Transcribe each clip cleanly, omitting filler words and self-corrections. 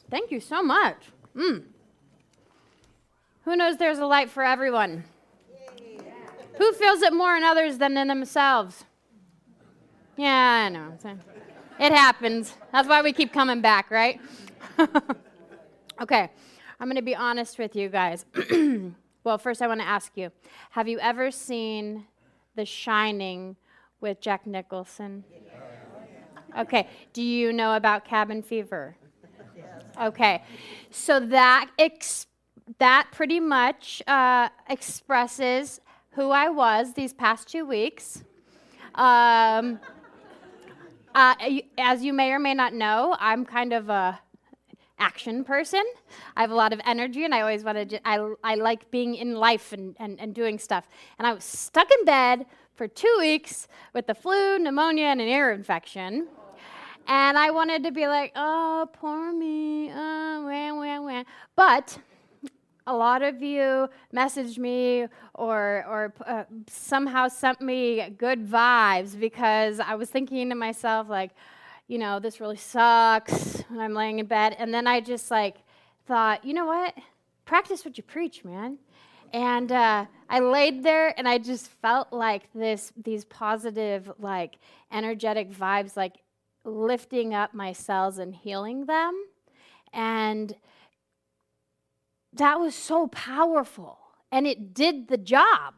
Thank you so much. Who knows there's a light for everyone? Who feels it more in others than in themselves? Yeah, I know. It happens. That's why we keep coming back, right? Okay, I'm going to be honest with you guys. Well, first I want to ask you, have you ever seen The Shining with Jack Nicholson? Okay, do you know about cabin fever? Okay, so that pretty much expresses who I was these past 2 weeks. As you may or may not know, I'm kind of a action person. I have a lot of energy, and I always want to. I like being in life and doing stuff. And I was stuck in bed for 2 weeks with the flu, pneumonia, and an ear infection. And I wanted to be like, oh, poor me, wah. But a lot of you messaged me or somehow sent me good vibes because I was thinking to myself, like, you know, this really sucks when I'm laying in bed. And then I just, thought, you know what? Practice what you preach, man. And I laid there, and I just felt like these positive, energetic vibes, lifting up my cells and healing them. And that was so powerful, and it did the job.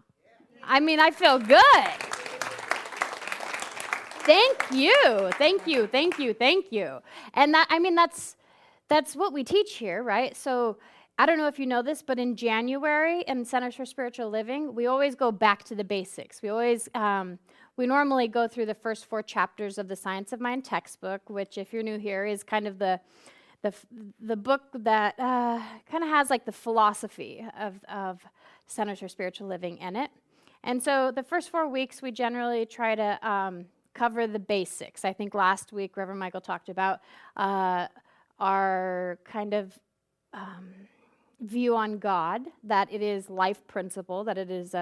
I mean, I feel good. Thank you. And that's what we teach here, right? So I don't know if you know this, but in January in Centers for Spiritual Living, we always go back to the basics. We normally go through the first 4 chapters of the Science of Mind textbook, which, if you're new here, is kind of the book that kind of has the philosophy of Centers for Spiritual Living in it. And so the first 4 weeks, we generally try to cover the basics. I think last week, Reverend Michael talked about our kind of view on God, that it is life principle, that it is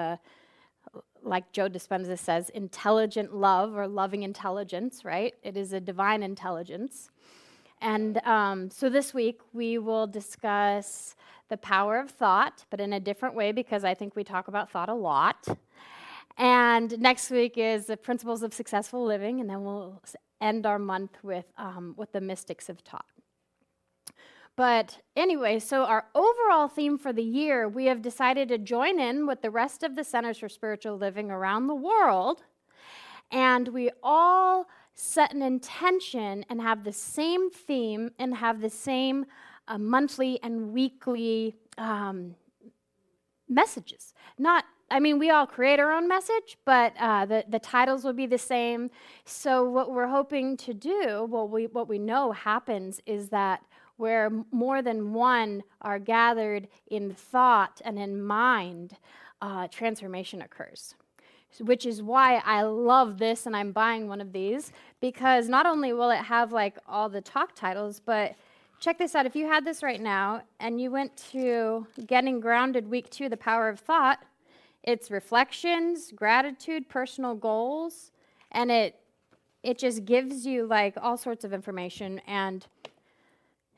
like Joe Dispenza says, intelligent love or loving intelligence, right? It is a divine intelligence. And so this week we will discuss the power of thought, but in a different way because I think we talk about thought a lot. And next week is the principles of successful living, and then we'll end our month with what the mystics have taught. But anyway, so our overall theme for the year, we have decided to join in with the rest of the Centers for Spiritual Living around the world, and we all set an intention and have the same theme and have the same monthly and weekly messages. We all create our own message, but the titles will be the same. So what we're hoping to do, what we know happens is that where more than one are gathered in thought and in mind, transformation occurs. Which is why I love this, and I'm buying one of these, because not only will it have all the talk titles, but check this out. If you had this right now and you went to Getting Grounded Week 2, The Power of Thought, it's reflections, gratitude, personal goals, and it just gives you all sorts of information, and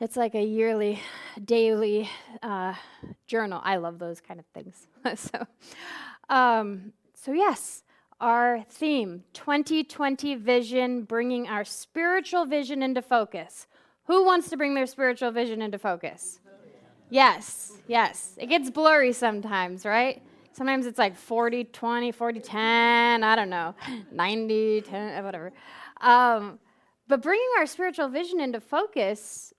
it's like a yearly, daily journal. I love those kind of things. So yes, our theme, 2020 vision, bringing our spiritual vision into focus. Who wants to bring their spiritual vision into focus? Yes. It gets blurry sometimes, right? Sometimes it's 40-20, 40-10, I don't know, 90-10, whatever. But bringing our spiritual vision into focus,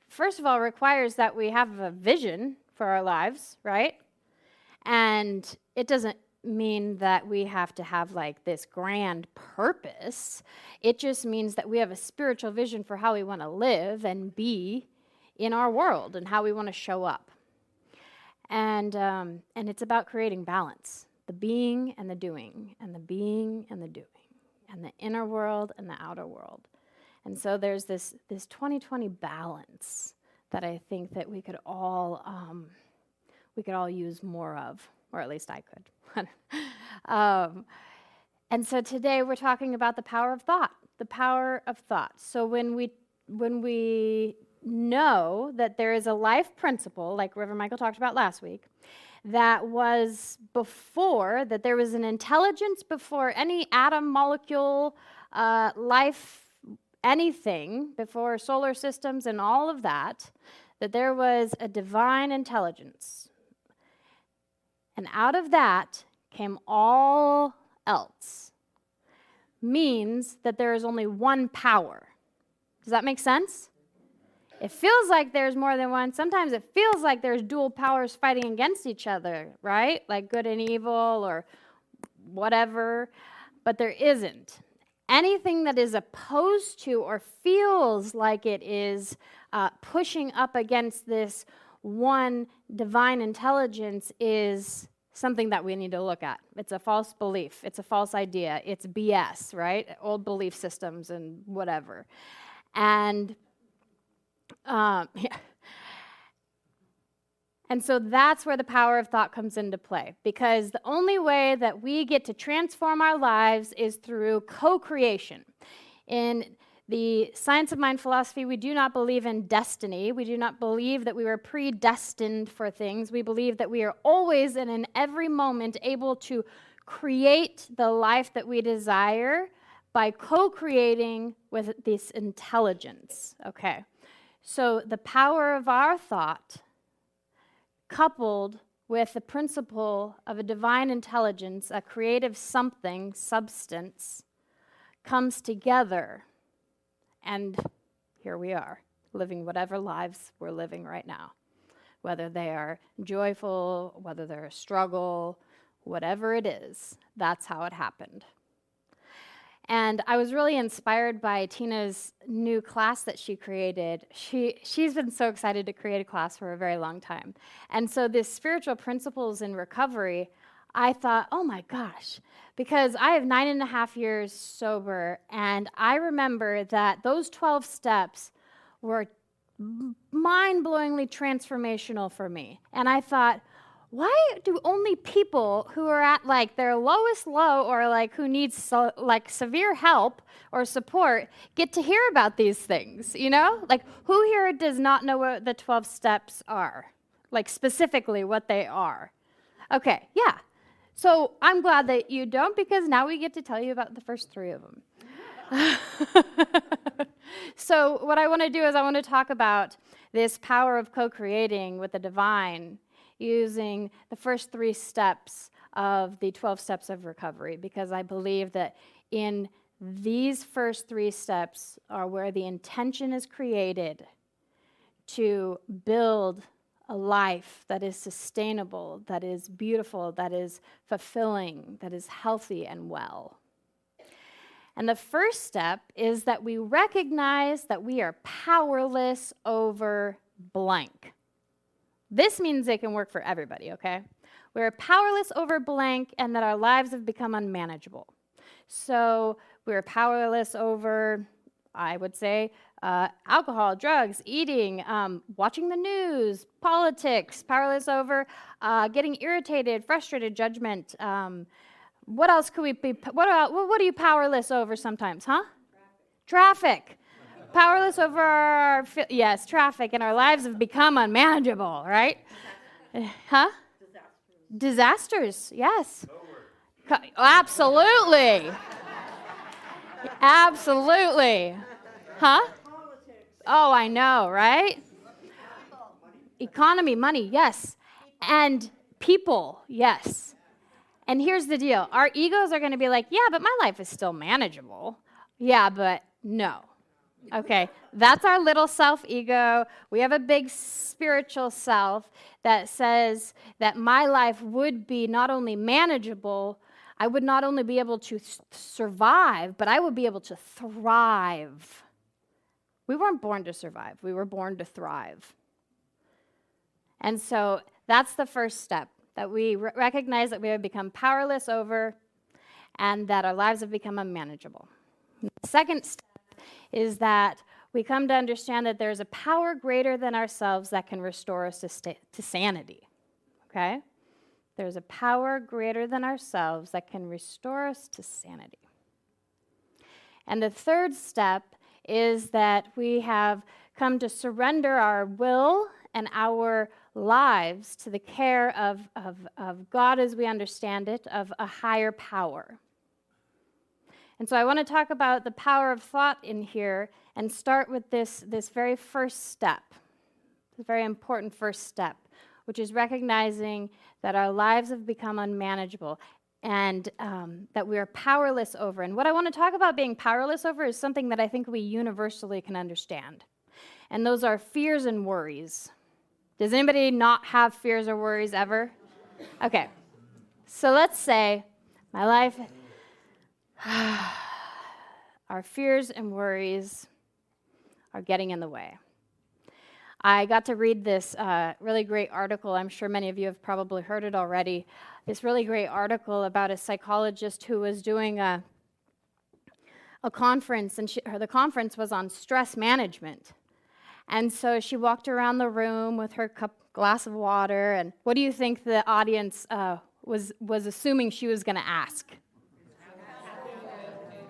first of all, requires that we have a vision for our lives, right? And it doesn't mean that we have to have this grand purpose. It just means that we have a spiritual vision for how we want to live and be in our world and how we want to show up. And it's about creating balance, the being and the doing, and the being and the doing, and the inner world and the outer world. And so there's this 2020 balance that I think that we could all use more of, or at least I could. And so today we're talking about the power of thought. The power of thought. So when we know that there is a life principle, like Reverend Michael talked about last week, that was before, that there was an intelligence before any atom, molecule, life, anything, before solar systems and all of that there was a divine intelligence. And out of that came all else. Means that there is only one power. Does that make sense? It feels like there's more than one. Sometimes it feels like there's dual powers fighting against each other, right? Like good and evil or whatever. But there isn't. Anything that is opposed to or feels like it is pushing up against this one divine intelligence is something that we need to look at. It's a false belief. It's a false idea. It's BS, right? Old belief systems and whatever. And yeah. And so that's where the power of thought comes into play, because the only way that we get to transform our lives is through co-creation. In the science of mind philosophy, we do not believe in destiny. We do not believe that we were predestined for things. We believe that we are always and in every moment able to create the life that we desire by co-creating with this intelligence. Okay, so the power of our thought, coupled with the principle of a divine intelligence, a creative something, substance, comes together. And here we are, living whatever lives we're living right now. Whether they are joyful, whether they're a struggle, whatever it is, that's how it happened. And I was really inspired by Tina's new class that she created. She's been so excited to create a class for a very long time. And so this spiritual principles in recovery, I thought, oh my gosh, because I have 9.5 years sober, and I remember that those 12 steps were mind-blowingly transformational for me. And I thought, why do only people who are at like their lowest low or like who need like severe help or support get to hear about these things, you know? Like who here does not know what the 12 steps are? Like specifically what they are. Okay, yeah. So I'm glad that you don't, because now we get to tell you about the first 3 of them. So what I want to do is I want to talk about this power of co-creating with the divine, using the first 3 steps of the 12 steps of recovery, because I believe that in these first 3 steps are where the intention is created to build a life that is sustainable, that is beautiful, that is fulfilling, that is healthy and well. And the first step is that we recognize that we are powerless over blank. This means it can work for everybody, okay? We're powerless over blank, and that our lives have become unmanageable. So we're powerless over, I would say, alcohol, drugs, eating, watching the news, politics, powerless over getting irritated, frustrated, judgment. What else could we be? What are you powerless over sometimes, huh? Traffic. Powerless over our, yes, traffic, and our lives have become unmanageable, right? Huh? Disasters, yes. Absolutely. Absolutely. Huh? Oh, I know, right? Economy, money, yes. And people, yes. And here's the deal. Our egos are going to be like, yeah, but my life is still manageable. Yeah, but no. Okay, that's our little self-ego. We have a big spiritual self that says that my life would be not only manageable, I would not only be able to survive, but I would be able to thrive. We weren't born to survive. We were born to thrive. And so that's the first step, that we recognize that we have become powerless over and that our lives have become unmanageable. The second step is that we come to understand that there's a power greater than ourselves that can restore us to sanity, okay? There's a power greater than ourselves that can restore us to sanity. And the third step is that we have come to surrender our will and our lives to the care of God as we understand it, of a higher power. And so I want to talk about the power of thought in here and start with this very first step, the very important first step, which is recognizing that our lives have become unmanageable and that we are powerless over. And what I want to talk about being powerless over is something that I think we universally can understand. And those are fears and worries. Does anybody not have fears or worries ever? Okay. So let's say my life, our fears and worries are getting in the way. I got to read this really great article. I'm sure many of you have probably heard it already. This really great article about a psychologist who was doing a conference, and the conference was on stress management. And so she walked around the room with her glass of water, and what do you think the audience was assuming she was going to ask?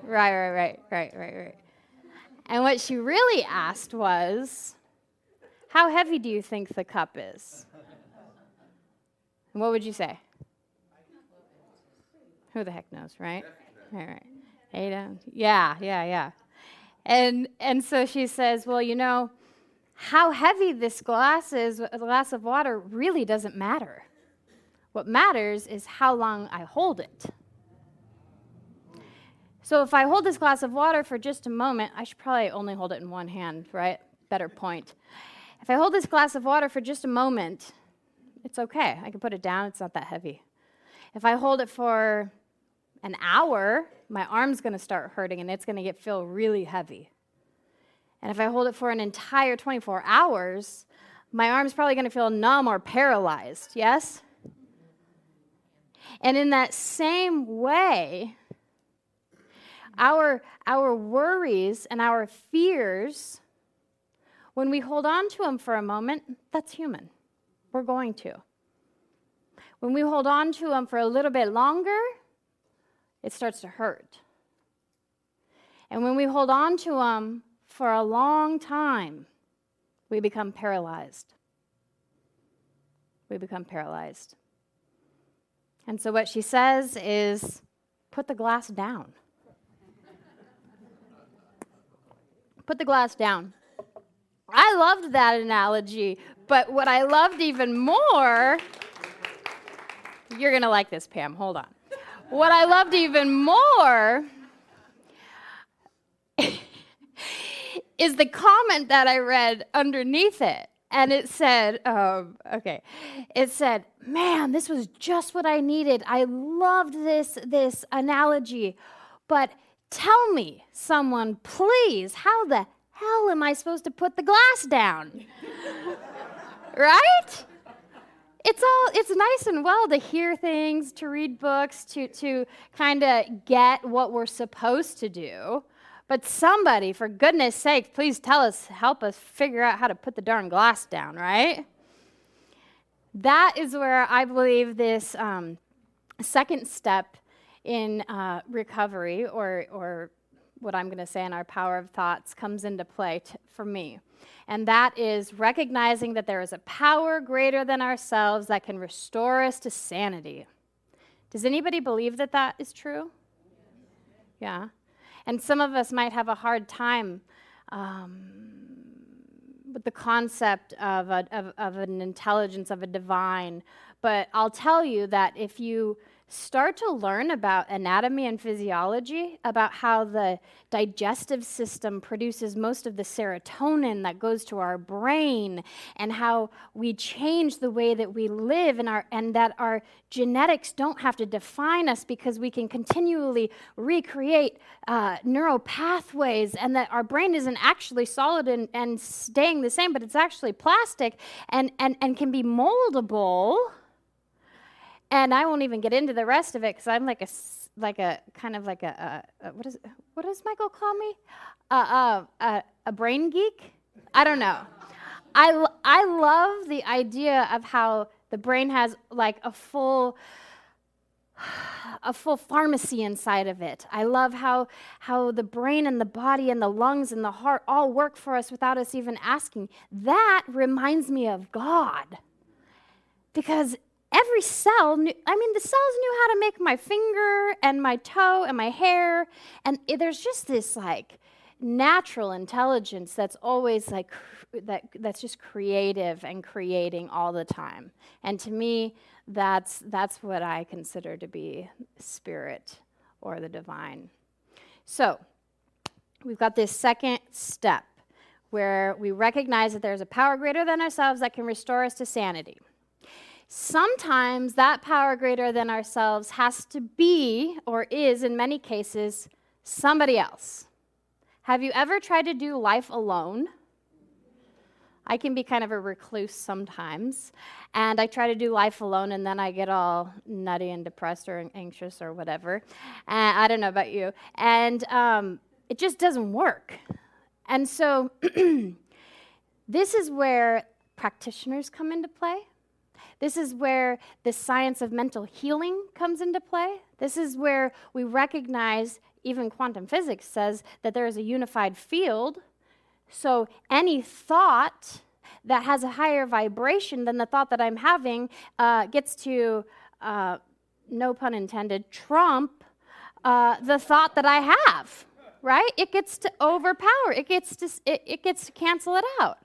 Right. And what she really asked was, how heavy do you think the cup is? And what would you say? Who the heck knows, right? Right. Yeah. And so she says, well, you know, how heavy this glass is, a glass of water, really doesn't matter. What matters is how long I hold it. So if I hold this glass of water for just a moment, I should probably only hold it in one hand, right? Better point. If I hold this glass of water for just a moment, it's okay. I can put it down. It's not that heavy. If I hold it for an hour, my arm's going to start hurting, and it's going to feel really heavy. And if I hold it for an entire 24 hours, my arm's probably going to feel numb or paralyzed, yes? And in that same way, our worries and our fears, when we hold on to them for a moment, that's human. We're going to. When we hold on to them for a little bit longer, it starts to hurt. And when we hold on to them for a long time, we become paralyzed. We become paralyzed. And so what she says is, put the glass down. Put the glass down. I loved that analogy, but what I loved even more, you're going to like this, Pam, hold on. What I loved even more is the comment that I read underneath it. And it said, it said, man, this was just what I needed. I loved this analogy. But tell me, someone, please, how the hell am I supposed to put the glass down? Right? It's nice and well to hear things, to read books, to kind of get what we're supposed to do. But somebody, for goodness sake, please help us figure out how to put the darn glass down, right? That is where I believe this second step in recovery, or what I'm going to say in our power of thoughts, comes into play for me. And that is recognizing that there is a power greater than ourselves that can restore us to sanity. Does anybody believe that that is true? Yeah. And some of us might have a hard time with the concept of an intelligence, of a divine. But I'll tell you that if you start to learn about anatomy and physiology, about how the digestive system produces most of the serotonin that goes to our brain, and how we change the way that we live, and that our genetics don't have to define us because we can continually recreate neural pathways, and that our brain isn't actually solid and staying the same, but it's actually plastic and can be moldable. And I won't even get into the rest of it because I'm what does Michael call me? A brain geek? I don't know. I love the idea of how the brain has like a full a full pharmacy inside of it. I love how the brain and the body and the lungs and the heart all work for us without us even asking. That reminds me of God. Because every cell the cells knew how to make my finger and my toe and my hair. And there's just this like natural intelligence that's always like, that's just creative and creating all the time. And to me, that's what I consider to be spirit or the divine. So we've got this second step where we recognize that there's a power greater than ourselves that can restore us to sanity. Sometimes that power greater than ourselves has to be, or is in many cases, somebody else. Have you ever tried to do life alone? I can be kind of a recluse sometimes, and I try to do life alone, and then I get all nutty and depressed or anxious or whatever. I don't know about you. And it just doesn't work. And so this is where practitioners come into play. This is where the science of mental healing comes into play. This is where we recognize, even quantum physics says, that there is a unified field. So any thought that has a higher vibration than the thought that I'm having gets to, no pun intended, trump the thought that I have, right? It gets to overpower. It gets to cancel it out.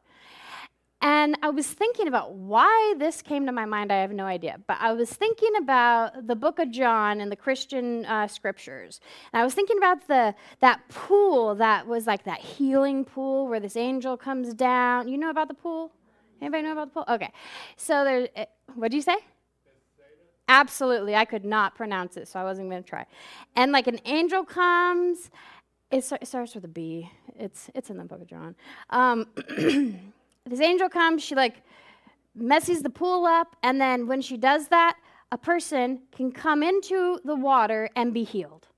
And I was thinking about why this came to my mind. I have no idea. But I was thinking about the book of John and the Christian scriptures. And I was thinking about that pool that was like that healing pool where this angel comes down. You know about the pool? Anybody know about the pool? Okay. So there's, what did you say? Absolutely. I could not pronounce it, so I wasn't going to try. And like an angel comes. It starts with a B. It's in the book of John. This angel comes, she like messes the pool up, and then when she does that, a person can come into the water and be healed.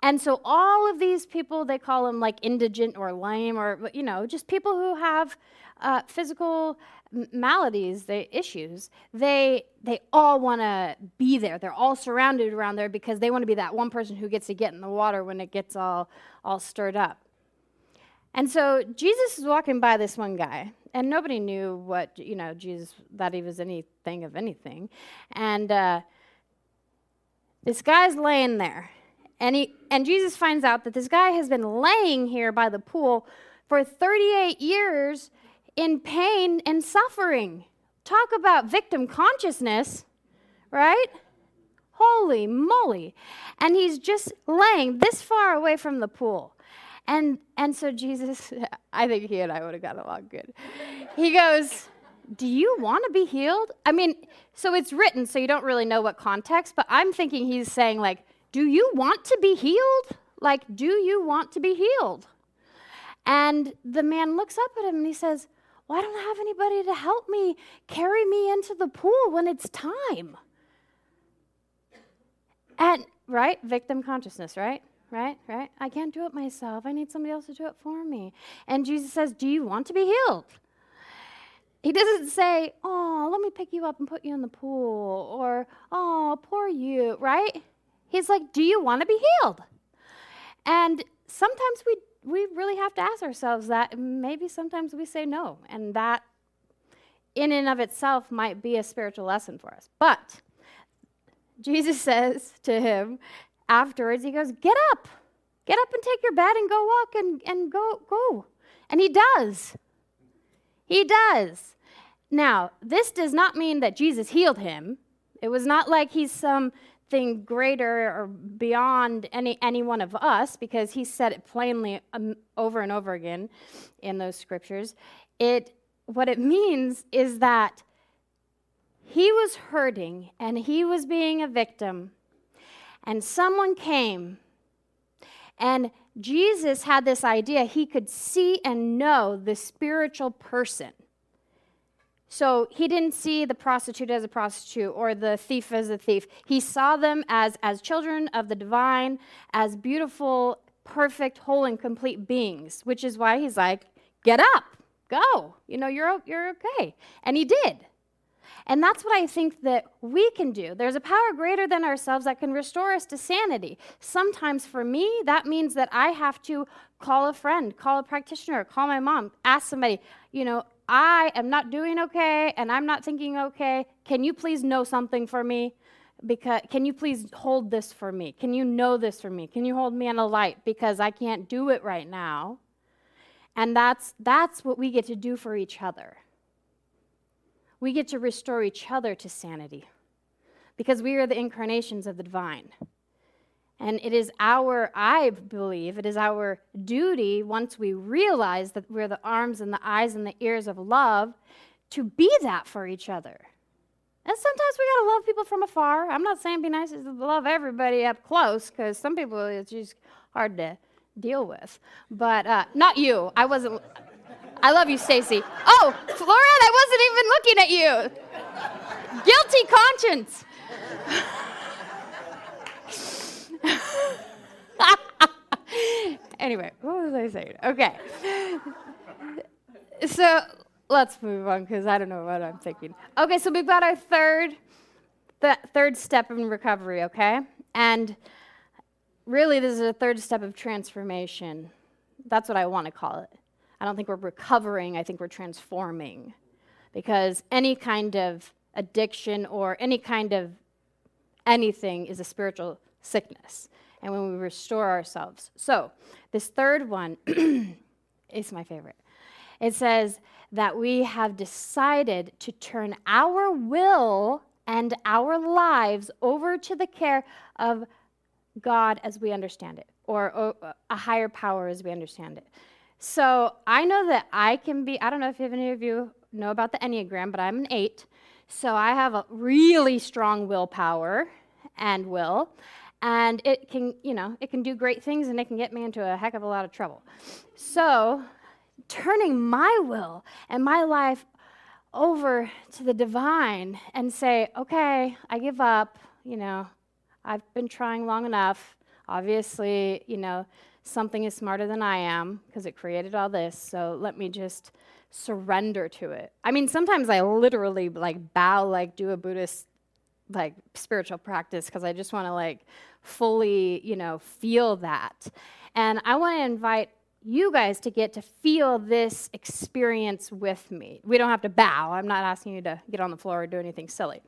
And so all of these people, they call them like indigent or lame or, just people who have physical maladies, issues, they all want to be there. They're all surrounded around there because they want to be that one person who gets to get in the water when it gets all stirred up. And so Jesus is walking by this one guy, and nobody knew what, Jesus, that he was anything of anything. And this guy's laying there, and Jesus finds out that this guy has been laying here by the pool for 38 years in pain and suffering. Talk about victim consciousness, right? Holy moly. And he's just laying this far away from the pool. And so Jesus, I think he and I would have got along good. He goes, do you want to be healed? So it's written, so you don't really know what context, but I'm thinking he's saying, like, do you want to be healed? Like, do you want to be healed? And the man looks up at him and he says, well, I don't have anybody to help me carry me into the pool when it's time. And, right? Victim consciousness, right? Right? I can't do it myself. I need somebody else to do it for me. And Jesus says, do you want to be healed? He doesn't say, oh, let me pick you up and put you in the pool, or, oh, poor you, right? He's like, do you want to be healed? And sometimes we really have to ask ourselves that. Maybe sometimes we say no, and that in and of itself might be a spiritual lesson for us. But Jesus says to him, afterwards, he goes, get up and take your bed and go walk and go. And he does. He does. Now, this does not mean that Jesus healed him. It was not like he's something greater or beyond any one of us, because he said it plainly over and over again in those scriptures. What it means is that he was hurting and he was being a victim. And someone came, and Jesus had this idea. He could see and know the spiritual person. So he didn't see the prostitute as a prostitute or the thief as a thief. He saw them as children of the divine, as beautiful, perfect, whole, and complete beings, which is why he's like, get up, go. You're okay. And he did. And that's what I think that we can do. There's a power greater than ourselves that can restore us to sanity. Sometimes for me, that means that I have to call a friend, call a practitioner, call my mom, ask somebody, I am not doing okay and I'm not thinking okay. Can you please know something for me? Can you please hold this for me? Can you know this for me? Can you hold me on a light? Because I can't do it right now. And that's what we get to do for each other. We get to restore each other to sanity because we are the incarnations of the divine. And it is I believe, it is our duty, once we realize that we're the arms and the eyes and the ears of love, to be that for each other. And sometimes we got to love people from afar. I'm not saying be nice to love everybody up close, because some people it's just hard to deal with. But not you. I love you, Stacy. Oh, Flora, I wasn't even looking at you. Guilty conscience. Anyway, what was I saying? Okay. So let's move on because I don't know what I'm thinking. Okay, so we've got our third step in recovery, okay? And really this is a third step of transformation. That's what I want to call it. I don't think we're recovering, I think we're transforming. Because any kind of addiction or any kind of anything is a spiritual sickness. And when we restore ourselves. So this third one is my favorite. It says that we have decided to turn our will and our lives over to the care of God as we understand it, or a higher power as we understand it. So I know that I don't know if any of you know about the Enneagram, but I'm an 8. So I have a really strong willpower and will. And it can do great things, and it can get me into a heck of a lot of trouble. So turning my will and my life over to the divine and say, okay, I give up, I've been trying long enough. Obviously, something is smarter than I am because it created all this, so let me just surrender to it. I mean, sometimes I literally bow, do a Buddhist spiritual practice because I just want to fully, feel that. And I want to invite you guys to get to feel this experience with me. We don't have to bow. I'm not asking you to get on the floor or do anything silly.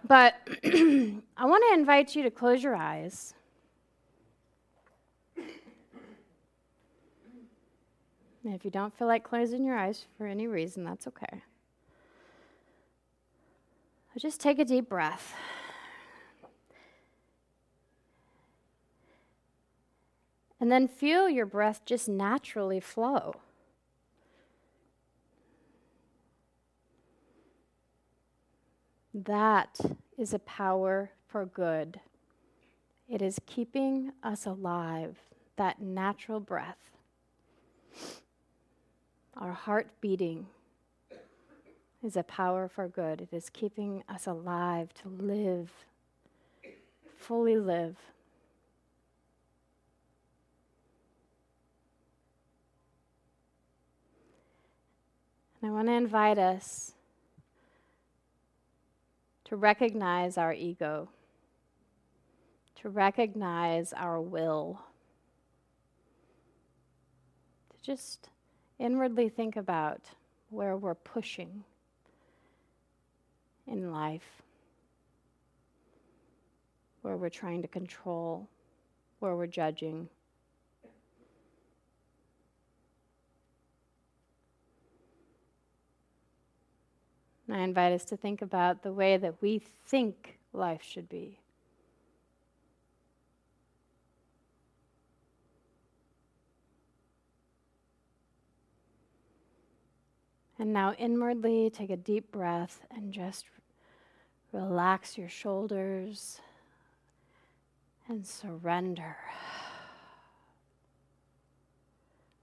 But I want to invite you to close your eyes. And if you don't feel like closing your eyes for any reason, that's okay. Just take a deep breath. And then feel your breath just naturally flow. That is a power for good. It is keeping us alive, that natural breath. Our heart beating is a power for good. It is keeping us alive to live, fully live. And I want to invite us to recognize our ego, to recognize our will, to just inwardly think about where we're pushing in life, where we're trying to control, where we're judging. And I invite us to think about the way that we think life should be. And now inwardly take a deep breath and just relax your shoulders and surrender.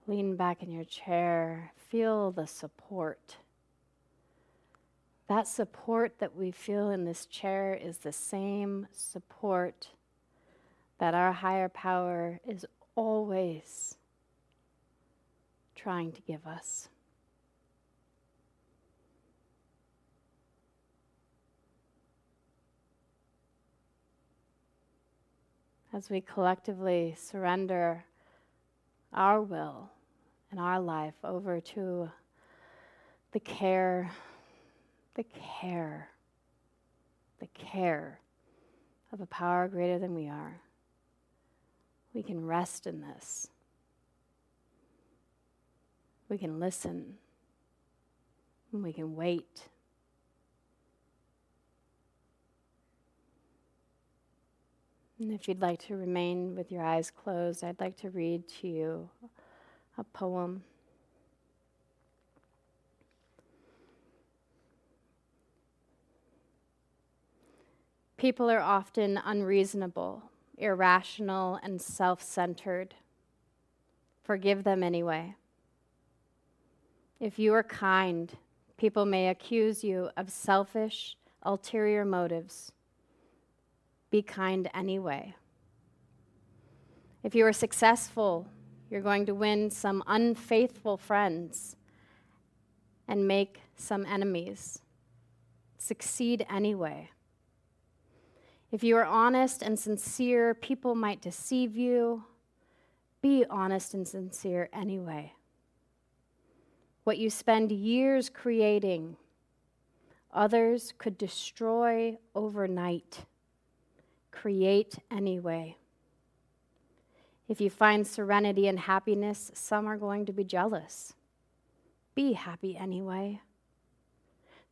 Lean back in your chair. Feel the support. That support that we feel in this chair is the same support that our higher power is always trying to give us. as we collectively surrender our will and our life over to the care of a power greater than we are. We can rest in this. We can listen. And we can wait. And if you'd like to remain with your eyes closed, I'd like to read to you a poem. People are often unreasonable, irrational, and self-centered. Forgive them anyway. If you are kind, people may accuse you of selfish, ulterior motives. Be kind anyway. If you are successful, you're going to win some unfaithful friends and make some enemies. Succeed anyway. If you are honest and sincere, people might deceive you. Be honest and sincere anyway. What you spend years creating, others could destroy overnight. Create anyway. If you find serenity and happiness, some are going to be jealous. Be happy anyway.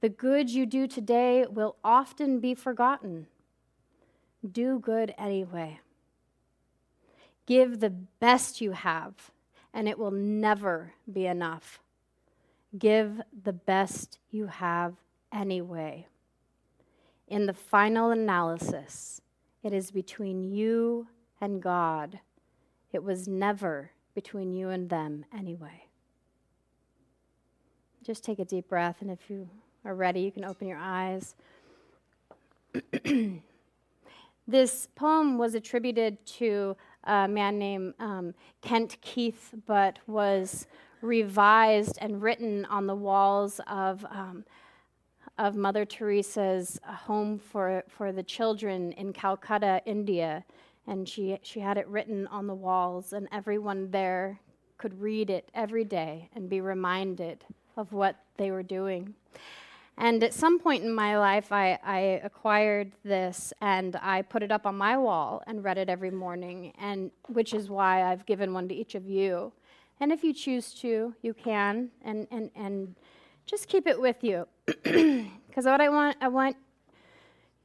The good you do today will often be forgotten. Do good anyway. Give the best you have, and it will never be enough. Give the best you have anyway. In the final analysis, it is between you and God. It was never between you and them anyway. Just take a deep breath, and if you are ready, you can open your eyes. This poem was attributed to a man named Kent Keith, but was revised and written on the walls of Mother Teresa's home for the children in Calcutta, India. And she had it written on the walls, and everyone there could read it every day and be reminded of what they were doing. And at some point in my life, I acquired this, and I put it up on my wall and read it every morning, and which is why I've given one to each of you. And if you choose to, you can, and just keep it with you. Because what I want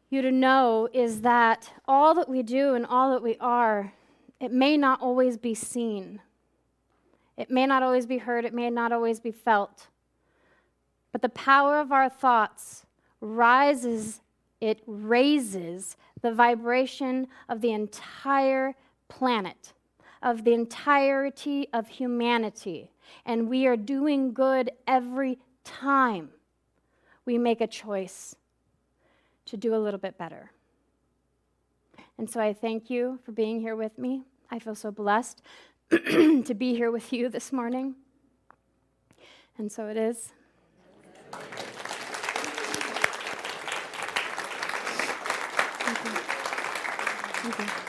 you to know is that all that we do and all that we are, it may not always be seen. It may not always be heard. It may not always be felt. But the power of our thoughts raises the vibration of the entire planet, of the entirety of humanity. And we are doing good every time we make a choice to do a little bit better. And so I thank you for being here with me. I feel so blessed to be here with you this morning. And so it is. Thank you. Thank you.